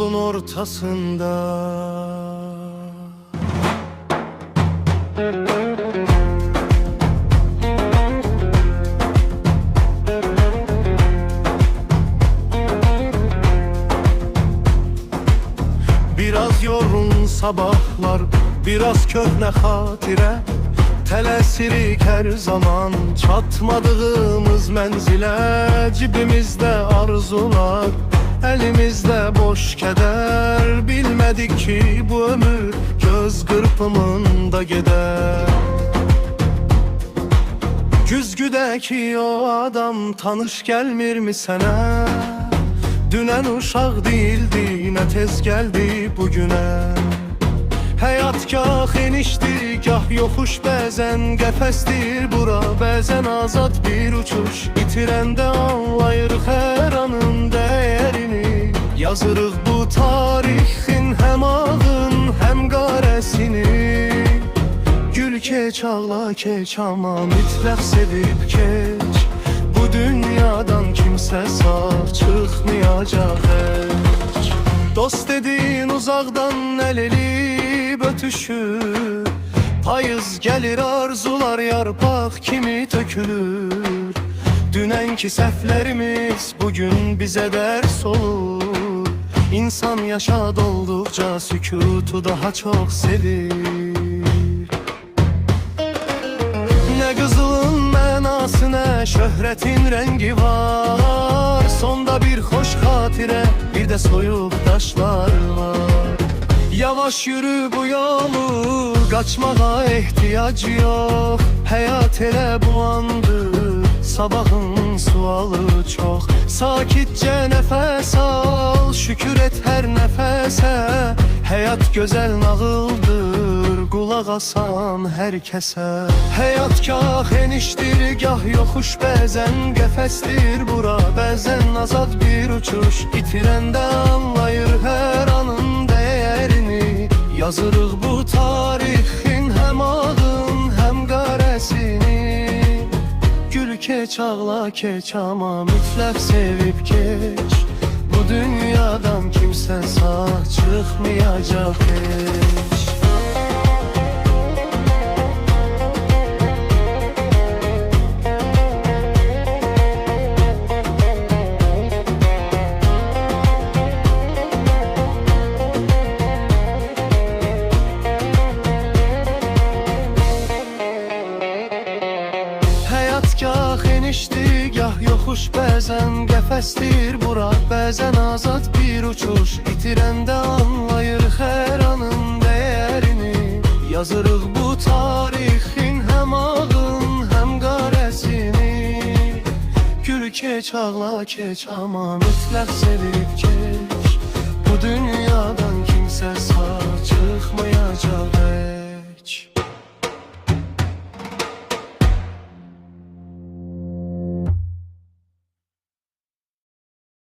yolun ortasında. Biraz yorgun sabahlar, biraz köhne hatire, tələsirik hər zaman çatmadığımız mənzilə. Cibimizdə arzular, əlimizdə boş kədər. Bilmədik ki bu ömür göz qırpımında gedər. Güzgüdəki o adam tanış gəlmirmi sənə? Dünən uşaq değildi, nə tez gəldi bugünə. Həyat gah enişdir, gah yoxuş, bəzən qəfəsdir bura, bəzən azad bir uçuş. İtirəndə anlayırıq hər anın dəyərini. Yazırıq bu tarixin həm ağın, həm qarəsini. Gül keç, ağla keç, amma mütləq sevib keç. Bu dünyadan kimsə sağ çıxmayacaq heç. Dost dediğin uzaqdan əl elib ötüşür. Payız gəlir, arzular yarpaq kimi tökülür. Dünənki səhvlərimiz bugün bizə dərs olur. İnsan yaşad olduqca sükutu daha çox sevir. Nə qızılın mənası, nə şöhrətin rəngi var. Sonda bir xoş xatirə, bir də soyuq daşlar var. Yavaş yürü bu yolu, qaçmağa ehtiyac yox. Həyat elə bulandı, sabahın sualı çox. Sakitcə nəfəs al, şükür et hər nəfəsə. Həyat gözəl nağıldır, qulaq asan hər kəsə. Həyat gah enişdir, gah yoxuş, bəzən qəfəsdir bura, bəzən azad bir uçuş. İtirəndə anlayır hər anın dəyərini. Yazırıq bu tarixin həm ağın, həm qarəsini. Gül keç, ağla keç, amma mütləq sevib keç. Bu dünyadan kimsə sağ çıxmayacaq heç. Gah enişdi, gah yoxuş, bəzən qəfəsdir bura, bəzən azad bir uçuş. İtirəndə anlayırıq hər anın dəyərini. Yazırıq bu tarixin həm ağın, həm qarəsini. Gül keç, ağla keç, amma mütləq sevib keç. Bu dünyadan kimsə sağ